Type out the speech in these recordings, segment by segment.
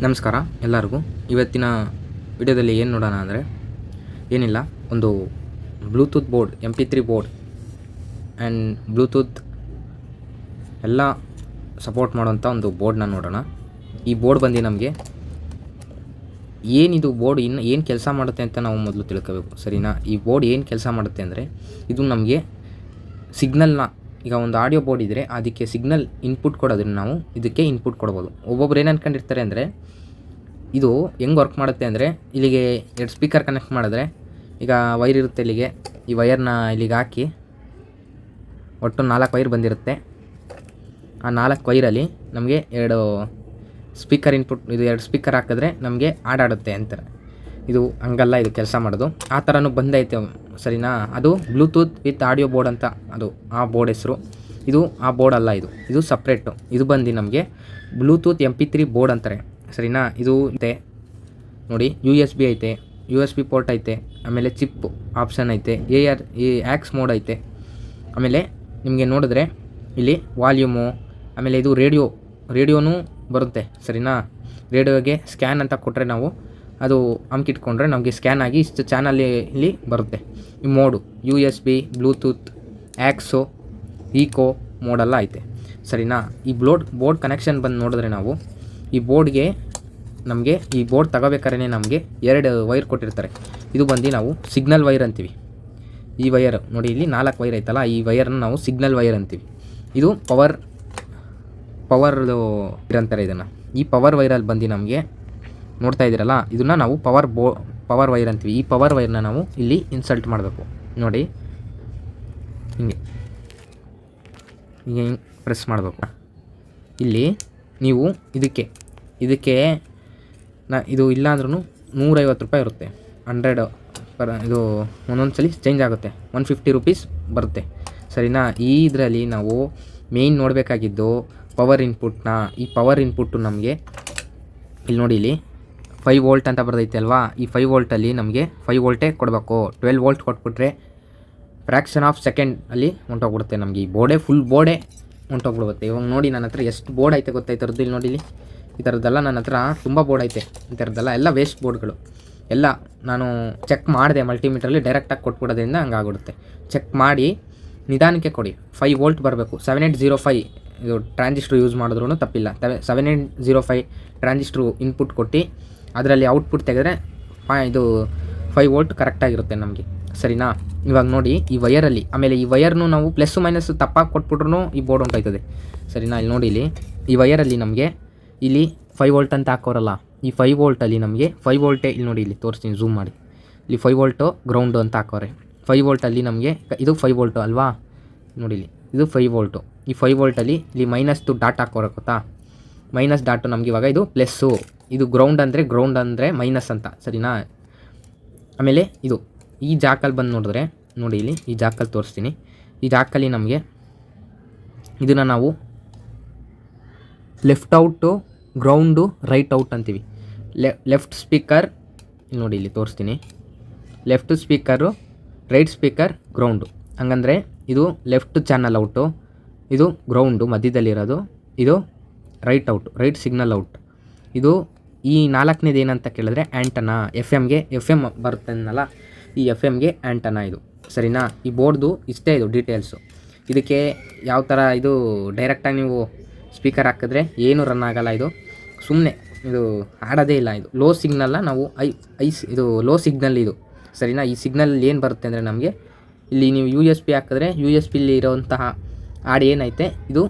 ನಮಸ್ಕಾರ ಎಲ್ಲರಿಗೂ. ಇವತ್ತಿನ ವಿಡಿಯೋದಲ್ಲಿ ಏನು ನೋಡೋಣ ಅಂದರೆ ಏನಿಲ್ಲ, ಒಂದು Bluetooth board MP3 board and Bluetooth ಎಲ್ಲ ಸಪೋರ್ಟ್ ಮಾಡೋಂಥ ಒಂದು ಬೋರ್ಡ್ನ ನೋಡೋಣ. ಈ ಬೋರ್ಡ್ ಬಂದು ನಮಗೆ ಏನಿದು ಬೋರ್ಡ್ ಏನು ಕೆಲಸ ಮಾಡುತ್ತೆ ಅಂತ ನಾವು ಮೊದಲು ತಿಳ್ಕೋಬೇಕು, ಸರಿನಾ? ಈ ಬೋರ್ಡ್ ಏನು ಕೆಲಸ ಮಾಡುತ್ತೆ ಅಂದರೆ ಇದು ನಮಗೆ ಸಿಗ್ನಲ್ನ, ಈಗ ಒಂದು ಆಡಿಯೋ ಬೋರ್ಡ್ ಇದ್ದರೆ ಅದಕ್ಕೆ ಸಿಗ್ನಲ್ ಇನ್ಪುಟ್ ಕೊಡೋದ್ರಿಂದ ನಾವು ಇದಕ್ಕೆ ಇನ್ಪುಟ್ ಕೊಡ್ಬೋದು. ಒಬ್ಬೊಬ್ರು ಏನು ಅಂದ್ಕೊಂಡಿರ್ತಾರೆ ಅಂದರೆ ಇದು ಹೆಂಗೆ ವರ್ಕ್ ಮಾಡುತ್ತೆ ಅಂದರೆ, ಇಲ್ಲಿಗೆ 2 ಸ್ಪೀಕರ್ ಕನೆಕ್ಟ್ ಮಾಡಿದ್ರೆ ಈಗ ವೈರ್ ಇರುತ್ತೆ, ಇಲ್ಲಿಗೆ ಈ ವೈರ್ನ ಇಲ್ಲಿಗೆ ಹಾಕಿ ಒಟ್ಟು 4 ವೈರ್ ಬಂದಿರುತ್ತೆ. ಆ 4 ವೈರಲ್ಲಿ ನಮಗೆ 2 ಸ್ಪೀಕರ್ ಇನ್ಪುಟ್, ಇದು 2 ಸ್ಪೀಕರ್ ಹಾಕಿದ್ರೆ ನಮಗೆ ಆಡಾಡುತ್ತೆ ಅಂತಾರೆ. ಇದು ಹಂಗಲ್ಲ, ಇದು ಕೆಲಸ ಮಾಡೋದು ಆ ಥರನೂ ಬಂದೈತೆ, ಸರಿನಾ? ಅದು ಬ್ಲೂಟೂತ್ ವಿತ್ ಆಡಿಯೋ ಬೋರ್ಡ್ ಅಂತ, ಅದು ಆ ಬೋರ್ಡ್ ಹೆಸರು. ಇದು ಆ ಬೋರ್ಡ್ ಅಲ್ಲ, ಇದು ಸಪ್ರೇಟು. ಇದು ಬಂದು ನಮಗೆ ಬ್ಲೂಟೂತ್ MP3 ಬೋರ್ಡ್ ಅಂತಾರೆ, ಸರಿನಾ? ಇದು ಐತೆ ನೋಡಿ, USB ಐತೆ, USB ಪೋರ್ಟ್ ಐತೆ, ಆಮೇಲೆ ಚಿಪ್ ಆಪ್ಷನ್ ಐತೆ, AX ಮೋಡ್ ಐತೆ. ಆಮೇಲೆ ನಿಮಗೆ ನೋಡಿದ್ರೆ ಇಲ್ಲಿ ವಾಲ್ಯೂಮು, ಆಮೇಲೆ ಇದು ರೇಡಿಯೋನೂ ಬರುತ್ತೆ, ಸರಿನಾ? ರೇಡಿಯೋಗೆ ಸ್ಕ್ಯಾನ್ ಅಂತ ಕೊಟ್ಟರೆ ನಾವು ಅದು ಅಮ್ಕಿಟ್ಕೊಂಡ್ರೆ ನಮಗೆ ಸ್ಕ್ಯಾನ್ ಆಗಿ ಇಷ್ಟು ಚಾನಲ್ಲಿ ಇಲ್ಲಿ ಬರುತ್ತೆ. ಈ ಮೋಡು USB, ಬ್ಲೂಟೂತ್, ಆ್ಯಕ್ಸು, ಈಕೋ ಮೋಡೆಲ್ಲ ಐತೆ, ಸರಿನಾ? ಈ ಬೋರ್ಡ್ ಕನೆಕ್ಷನ್ ಬಂದು ನೋಡಿದ್ರೆ ನಾವು ಈ ಬೋರ್ಡ್ಗೆ ನಮಗೆ ಈ ಬೋರ್ಡ್ ತಗೋಬೇಕಾದ್ರೆ ನಮಗೆ 2 ವೈರ್ ಕೊಟ್ಟಿರ್ತಾರೆ. ಇದು ಬಂದು ನಾವು ಸಿಗ್ನಲ್ ವೈರ್ ಅಂತೀವಿ. ಈ ವೈರ್ ನೋಡಿ, ಇಲ್ಲಿ 4 ವೈರ್ ಐತಲ್ಲ, ಈ ವೈರನ್ನು ನಾವು ಸಿಗ್ನಲ್ ವೈರ್ ಅಂತೀವಿ. ಇದು ಪವರ್ ಅಂತಾರೆ ಇದನ್ನು. ಈ ಪವರ್ ವೈರಲ್ಲಿ ಬಂದು ನಮಗೆ ನೋಡ್ತಾ ಇದ್ದೀರಲ್ಲ, ಇದನ್ನು ನಾವು ಪವರ್ ವೈರ್ ಅಂತೀವಿ. ಈ ಪವರ್ ವೈರ್ನ ನಾವು ಇಲ್ಲಿ ಇನ್ಸರ್ಟ್ ಮಾಡಬೇಕು. ನೋಡಿ ಹಿಂಗೆ ಪ್ರೆಸ್ ಮಾಡಬೇಕು. ಇಲ್ಲಿ ನೀವು ಇದಕ್ಕೆ ಇದು ಇಲ್ಲ ಅಂದ್ರೂ 150 ರೂಪಾಯಿ ಇರುತ್ತೆ. 100 ಇದು ಒಂದೊಂದು ಸಲ ಚೇಂಜ್ ಆಗುತ್ತೆ, 150 ರೂಪೀಸ್ ಬರುತ್ತೆ, ಸರಿನಾ? ಈ ಇದರಲ್ಲಿ ನಾವು ಮೇಯ್ನ್ ನೋಡಬೇಕಾಗಿದ್ದು ಪವರ್ ಇನ್ಪುಟ್ನ. ಈ ಪವರ್ ಇನ್ಪುಟ್ಟು ನಮಗೆ ಇಲ್ಲಿ ನೋಡಿ, ಇಲ್ಲಿ 5 ವೋಲ್ಟ್ ಅಂತ ಬರ್ತೈತೆ ಅಲ್ವಾ? ಈ 5 ವೋಲ್ಟಲ್ಲಿ ನಮಗೆ 5 ವೋಲ್ಟೇ ಕೊಡಬೇಕು. 12 ವೋಲ್ಟ್ ಕೊಟ್ಬಿಟ್ರೆ ಫ್ರ್ಯಾಕ್ಷನ್ ಆಫ್ ಸೆಕೆಂಡ್ ಅಲ್ಲಿ ಹೊಂಟೋಗ್ಬಿಡುತ್ತೆ ನಮಗೆ. ಈ ಫುಲ್ ಬೋರ್ಡೇ ಹೊಂಟೋಗ್ಬಿಡುತ್ತೆ. ಇವಾಗ ನೋಡಿ, ನನ್ನ ಹತ್ರ ಎಷ್ಟು ಬೋರ್ಡ್ ಐತೆ ಗೊತ್ತಾಯ್ತರದ್ದು. ಇಲ್ಲಿ ನೋಡಿ, ಇಲ್ಲಿ ಈ ಥರದ್ದೆಲ್ಲ ನನ್ನ ಹತ್ರ ತುಂಬ ಬೋರ್ಡ್ ಐತೆ. ಈ ಥರದ್ದೆಲ್ಲ ಎಲ್ಲ ವೇಸ್ಟ್ ಬೋರ್ಡ್ಗಳು ಎಲ್ಲ ನಾನು ಚೆಕ್ ಮಾಡಿದೆ ಮಲ್ಟಿಮೀಟ್ರಲ್ಲಿ. ಡೈರೆಕ್ಟಾಗಿ ಕೊಟ್ಬಿಡೋದ್ರಿಂದ ಹಂಗಾಗ್ಬಿಡುತ್ತೆ. ಚೆಕ್ ಮಾಡಿ ನಿಧಾನಕ್ಕೆ ಕೊಡಿ. 5 ವೋಲ್ಟ್ ಬರಬೇಕು. 7805 ಇದು ಟ್ರಾನ್ಸಿಸ್ಟ್ರು ಯೂಸ್ ಮಾಡಿದ್ರೂ ತಪ್ಪಿಲ್ಲ. 7805 ಟ್ರಾನ್ಸಿಸ್ಟ್ರು ಇನ್ಪುಟ್ ಕೊಟ್ಟು ಅದರಲ್ಲಿ ಔಟ್ಪುಟ್ ತೆಗೆದ್ರೆ ಇದು 5 ವೋಲ್ಟ್ ಕರೆಕ್ಟಾಗಿರುತ್ತೆ ನಮಗೆ, ಸರಿನಾ? ಇವಾಗ ನೋಡಿ, ಈ ವೈರಲ್ಲಿ, ಆಮೇಲೆ ಈ ವೈರ್ನು ನಾವು ಪ್ಲಸ್ಸು ಮೈನಸ್ಸು ತಪ್ಪಾಗಿ ಕೊಟ್ಬಿಟ್ರೂ ಈ ಬೋರ್ಡ್ ಹೊಂಟೋಯ್ತದೆ, ಸರಿನಾ? ಇಲ್ಲಿ ನೋಡಿ, ಈ ವೈರಲ್ಲಿ ನಮಗೆ ಇಲ್ಲಿ 5 ವೋಲ್ಟ್ ಅಂತ ಹಾಕೋರಲ್ಲ, ಈ 5 ವೋಲ್ಟಲ್ಲಿ ನಮಗೆ 5 ವೋಲ್ಟೇ ಇಲ್ಲಿ ನೋಡಿ, ಇಲ್ಲಿ ತೋರಿಸ್ತೀನಿ, ಝೂಮ್ ಮಾಡಿ. ಇಲ್ಲಿ 5 ವೋಲ್ಟು ಗ್ರೌಂಡು ಅಂತ ಹಾಕೋರೆ. 5 ವೋಲ್ಟಲ್ಲಿ ನಮಗೆ ಇದು 5 ವೋಲ್ಟು ಅಲ್ವಾ? ನೋಡಿ, ಇಲ್ಲಿ ಇದು 5 ವೋಲ್ಟು. ಈ 5 ವೋಲ್ಟಲ್ಲಿ ಇಲ್ಲಿ ಮೈನಸ್ದು ಡಾಟ್ ಹಾಕೋರೆ, ಗೊತ್ತಾ? ಮೈನಸ್ ಡಾಟು ನಮಗೆ ಇವಾಗ ಇದು ಪ್ಲಸ್ಸು, ಇದು ಗ್ರೌಂಡ್ ಅಂದರೆ ಮೈನಸ್ ಅಂತ, ಸರಿನಾ? ಆಮೇಲೆ ಇದು ಈ ಜಾಕಲ್ಲಿ ಬಂದು ನೋಡಿದ್ರೆ ನೋಡಿ, ಇಲ್ಲಿ ಈ ಜಾಕಲ್ಲಿ ತೋರಿಸ್ತೀನಿ. ಈ ಜಾಕಲ್ಲಿ ನಮಗೆ ಇದನ್ನು ನಾವು left out, ground, right out ಅಂತೀವಿ. ಲೆಫ್ಟ್ ಸ್ಪೀಕರ್ ಇಲ್ಲಿ ನೋಡಿ, ಇಲ್ಲಿ ತೋರಿಸ್ತೀನಿ. Left speaker, right speaker, ground. ಹಂಗಂದರೆ ಇದು ಲೆಫ್ಟ್ ಚಾನಲ್ ಔಟು, ಇದು ಗ್ರೌಂಡು ಮಧ್ಯದಲ್ಲಿರೋದು, ಇದು right out, right signal out. ಇದು ಈ 4ನೇದು ಏನಂತ ಕೇಳಿದ್ರೆ ಆ್ಯಂಟನಾ. FM ಬರುತ್ತೆ ಅನ್ನಲ್ಲ, ಈ FMಗೆ ಆ್ಯಂಟನಾ ಇದು, ಸರಿನಾ? ಈ ಬೋರ್ಡ್ದು ಇಷ್ಟೇ, ಇದು ಡೀಟೇಲ್ಸು. ಇದಕ್ಕೆ ಯಾವ ಥರ ಇದು ಡೈರೆಕ್ಟಾಗಿ ನೀವು ಸ್ಪೀಕರ್ ಹಾಕಿದ್ರೆ ಏನು ರನ್ ಆಗೋಲ್ಲ. ಇದು ಸುಮ್ಮನೆ ಇದು ಆಡೋದೇ ಇಲ್ಲ. ಇದು ಲೋ ಸಿಗ್ನಲ್ನ ನಾವು ಇದು ಲೋ ಸಿಗ್ನಲ್ ಇದು, ಸರಿನಾ? ಈ ಸಿಗ್ನಲ್ ಏನು ಬರುತ್ತೆ ಅಂದರೆ ನಮಗೆ ಇಲ್ಲಿ ನೀವು USB ಹಾಕಿದ್ರೆ USBಲಿ ಇರೋವಂತಹ ಹಾಡು ಏನೈತೆ ಇದು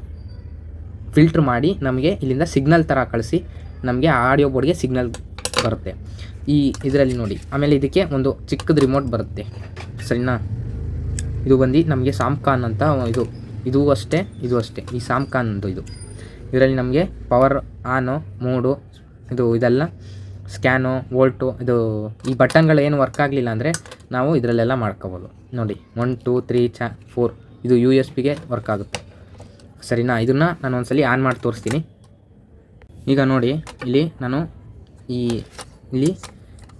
ಫಿಲ್ಟ್ರ್ ಮಾಡಿ ನಮಗೆ ಇಲ್ಲಿಂದ ಸಿಗ್ನಲ್ ಥರ ಕಳಿಸಿ ನಮಗೆ ಆಡಿಯೋ ಬೋರ್ಡ್ಗೆ ಸಿಗ್ನಲ್ ಬರುತ್ತೆ ಈ ಇದರಲ್ಲಿ ನೋಡಿ. ಆಮೇಲೆ ಇದಕ್ಕೆ ಒಂದು ಚಿಕ್ಕದು ರಿಮೋಟ್ ಬರುತ್ತೆ, ಸರಿನಾ? ಇದು ಬಂದು ನಮಗೆ ಸಾಮ್ಕಾನ್ ಅಂತ ಇದು ಅಷ್ಟೇ, ಇದು ಅಷ್ಟೇ. ಈ ಸಾಮ್ಕಾನ್ದು ಇದರಲ್ಲಿ ನಮಗೆ ಪವರ್ ಆನು, ಮೂಡು, ಇದೆಲ್ಲ ಸ್ಕ್ಯಾನು, ವೋಲ್ಟು, ಈ ಬಟನ್ಗಳು ಏನು ವರ್ಕ್ ಆಗಲಿಲ್ಲ ಅಂದರೆ ನಾವು ಇದರಲ್ಲೆಲ್ಲ ಮಾಡ್ಕೋಬೋದು. ನೋಡಿ 1 2 3 4 ಇದು USBಗೆ ವರ್ಕ್ ಆಗುತ್ತೆ, ಸರಿನಾ? ಇದನ್ನು ನಾನು ಒಂದ್ಸಲಿ ಆನ್ ಮಾಡಿ ತೋರಿಸ್ತೀನಿ. ಈಗ ನೋಡಿ, ಇಲ್ಲಿ ನಾನು ಇಲ್ಲಿ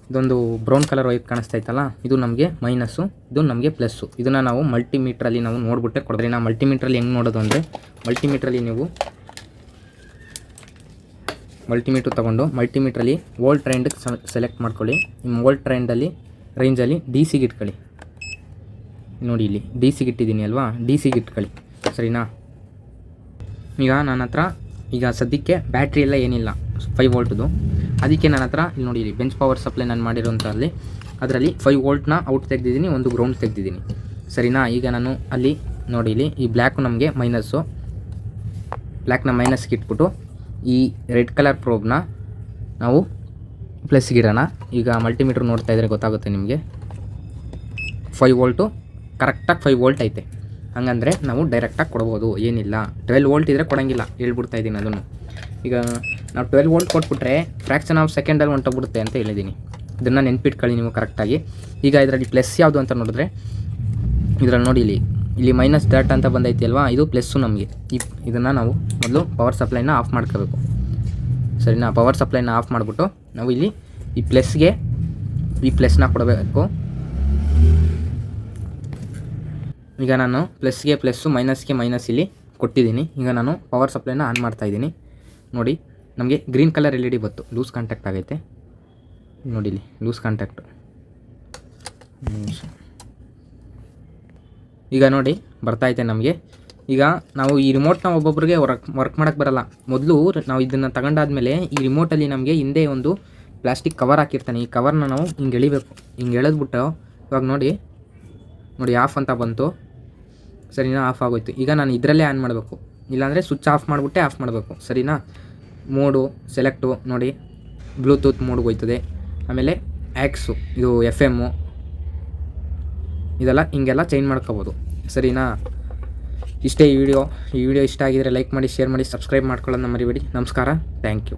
ಇದೊಂದು ಬ್ರೌನ್ ಕಲರ್ ವೈರ್ ಕಾಣಿಸ್ತಾ ಇತ್ತಲ್ಲ, ಇದು ನಮಗೆ ಮೈನಸ್ಸು, ಇದು ನಮಗೆ ಪ್ಲಸ್ಸು. ಇದನ್ನು ನಾವು ಮಲ್ಟಿಮೀಟ್ರಲ್ಲಿ ನಾವು ನೋಡಿಬಿಟ್ಟೆ ಕೊಡ್ತೀವಿ. ನಾವು ಮಲ್ಟಿಮೀಟ್ರಲ್ಲಿ ಹೆಂಗೆ ನೋಡೋದು ಅಂದರೆ, ಮಲ್ಟಿಮೀಟ್ರಲ್ಲಿ ನೀವು ಮಲ್ಟಿಮೀಟ್ರ್ ತೊಗೊಂಡು ಮಲ್ಟಿಮೀಟ್ರಲ್ಲಿ ವೋಲ್ಟ್ ಟ್ರೆಂಡ್ಗೆ ಸೆಲೆಕ್ಟ್ ಮಾಡ್ಕೊಳ್ಳಿ. ನಿಮ್ಮ ವೋಲ್ಟ್ ಟ್ರೆಂಡಲ್ಲಿ ರೇಂಜಲ್ಲಿ ಡಿ ಸಿಗೆ ಇಟ್ಕೊಳ್ಳಿ. ನೋಡಿ ಇಲ್ಲಿ ಡಿ ಸಿಗೆ ಇಟ್ಟಿದ್ದೀನಿ ಅಲ್ವಾ, ಡಿ ಸಿಗೆ ಇಟ್ಕೊಳ್ಳಿ ಸರಿನಾ. ಈಗ ನನ್ನ ಹತ್ರ ಈಗ ಸದ್ಯಕ್ಕೆ ಬ್ಯಾಟ್ರಿ ಎಲ್ಲ ಏನಿಲ್ಲ 5 ವೋಲ್ಟ್ದು, ಅದಕ್ಕೆ ನನ್ನ ಹತ್ರ ಇಲ್ಲಿ ನೋಡಿ ಇಲ್ಲಿ ಬೆಂಚ್ ಪವರ್ ಸಪ್ಲೈ ನಾನು ಮಾಡಿರೋಂಥಲ್ಲಿ ಅದರಲ್ಲಿ 5 ವೋಲ್ಟ್ನ ಔಟ್ ತೆಗೆದಿದ್ದೀನಿ, ಒಂದು ಗ್ರೌಂಡ್ ತೆಗೆದಿದ್ದೀನಿ ಸರಿನಾ. ಈಗ ನಾನು ಅಲ್ಲಿ ನೋಡಿ ಇಲ್ಲಿ ಈ ಬ್ಲ್ಯಾಕು ನಮಗೆ ಮೈನಸ್ಸು, ಬ್ಲ್ಯಾಕ್ನ ಮೈನಸ್ಗೆ ಇಟ್ಬಿಟ್ಟು ಈ ರೆಡ್ ಕಲರ್ ಪ್ರೋಬ್ನ ನಾವು ಪ್ಲಸ್ಗೆ ಇಡೋಣ. ಈಗ ಮಲ್ಟಿಮೀಟ್ರ್ ನೋಡ್ತಾ ಇದ್ದರೆ ಗೊತ್ತಾಗುತ್ತೆ ನಿಮಗೆ 5 ವೋಲ್ಟು ಕರೆಕ್ಟಾಗಿ 5 ವೋಲ್ಟ್ ಐತೆ. ಹಾಗಂದರೆ ನಾವು ಡೈರೆಕ್ಟಾಗಿ ಕೊಡ್ಬೋದು, ಏನಿಲ್ಲ. 12 ವೋಲ್ಟ್ ಇದ್ದರೆ ಕೊಡೋಂಗಿಲ್ಲ, ಹೇಳ್ಬಿಡ್ತಾ ಇದ್ದೀನಿ ಅದನ್ನು. ಈಗ ನಾವು 12 ವೋಲ್ಟ್ ಕೊಟ್ಬಿಟ್ರೆ ಫ್ರ್ಯಾಕ್ಷನ್ ಆಫ್ ಸೆಕೆಂಡಲ್ಲಿ ಹೊಂಟೋಗ್ಬಿಡುತ್ತೆ ಅಂತ ಹೇಳಿದ್ದೀನಿ. ಇದನ್ನು ನೆನ್ಪಿಟ್ಕೊಳ್ಳಿ ನೀವು ಕರೆಕ್ಟಾಗಿ. ಈಗ ಇದರಲ್ಲಿ ಪ್ಲಸ್ ಯಾವುದು ಅಂತ ನೋಡಿದ್ರೆ ಇದರಲ್ಲಿ ನೋಡಿ ಇಲ್ಲಿ ಮೈನಸ್ ಡಾಟ್ ಅಂತ ಬಂದೈತಿ ಅಲ್ವಾ, ಇದು ಪ್ಲಸ್ಸು ನಮಗೆ. ಇದನ್ನು ನಾವು ಮೊದಲು ಪವರ್ ಸಪ್ಲೈನ ಆಫ್ ಮಾಡ್ಕೋಬೇಕು ಸರಿನಾ. ಪವರ್ ಸಪ್ಲೈನ ಆಫ್ ಮಾಡಿಬಿಟ್ಟು ನಾವು ಇಲ್ಲಿ ಈ ಪ್ಲಸ್ಗೆ ಈ ಪ್ಲಸ್ನ ಕೊಡಬೇಕು. ಈಗ ನಾನು ಪ್ಲಸ್ಗೆ ಪ್ಲಸ್ಸು ಮೈನಸ್ಗೆ ಮೈನಸ್ ಇಲ್ಲಿ ಕೊಟ್ಟಿದ್ದೀನಿ. ಈಗ ನಾನು ಪವರ್ ಸಪ್ಲೈನ ಆನ್ ಮಾಡ್ತಾಯಿದ್ದೀನಿ. ನೋಡಿ ನಮಗೆ ಗ್ರೀನ್ ಕಲರ್ LED ಬಂತು, ಲೂಸ್ ಕಾಂಟ್ಯಾಕ್ಟ್ ಆಗೈತೆ ನೋಡಿ ಇಲ್ಲಿ ಲೂಸ್ ಕಾಂಟ್ಯಾಕ್ಟು. ಈಗ ನೋಡಿ ಬರ್ತಾಯಿದೆ ನಮಗೆ. ಈಗ ನಾವು ಈ ರಿಮೋಟ್ನ ಒಬ್ಬೊಬ್ಬರಿಗೆ ವರ್ಕ್ ಮಾಡೋಕ್ಕೆ ಬರಲ್ಲ. ಮೊದಲು ನಾವು ಇದನ್ನು ತಗೊಂಡಾದ್ಮೇಲೆ ಈ ರಿಮೋಟಲ್ಲಿ ನಮಗೆ ಹಿಂದೆ ಒಂದು ಪ್ಲಾಸ್ಟಿಕ್ ಕವರ್ ಹಾಕಿರ್ತಾನೆ. ಈ ಕವರ್ನ ನಾವು ಹಿಂಗೆ ಎಳಿಬೇಕು. ಹಿಂಗೆ ಎಳೆದ್ಬಿಟ್ಟು ಇವಾಗ ನೋಡಿ ಆಫ್ ಅಂತ ಬಂತು ಸರಿನಾ, ಆಫ್ ಆಗೋಯ್ತು. ಈಗ ನಾನು ಇದರಲ್ಲೇ ಆನ್ ಮಾಡಬೇಕು, ಇಲ್ಲಾಂದರೆ ಸ್ವಿಚ್ ಆಫ್ ಮಾಡಿಬಿಟ್ಟೆ ಆಫ್ ಮಾಡಬೇಕು ಸರಿನಾ. ಮೋಡು ಸೆಲೆಕ್ಟು ನೋಡಿ ಬ್ಲೂಟೂತ್ ಮೋಡ್ಗೆ ಹೋಯ್ತದೆ. ಆಮೇಲೆ ಆ್ಯಕ್ಸು ಇದು FM ಇದೆಲ್ಲ ಹಿಂಗೆಲ್ಲ ಚೇಂಜ್ ಮಾಡ್ಕೋಬೋದು ಸರಿನಾ. ಇಷ್ಟೇ ಈ ವಿಡಿಯೋ ಇಷ್ಟ ಆಗಿದರೆ ಲೈಕ್ ಮಾಡಿ, ಶೇರ್ ಮಾಡಿ, ಸಬ್ಸ್ಕ್ರೈಬ್ ಮಾಡ್ಕೊಳ್ಳೋದನ್ನ ಮರಿಬೇಡಿ. ನಮಸ್ಕಾರ, ಥ್ಯಾಂಕ್ ಯು.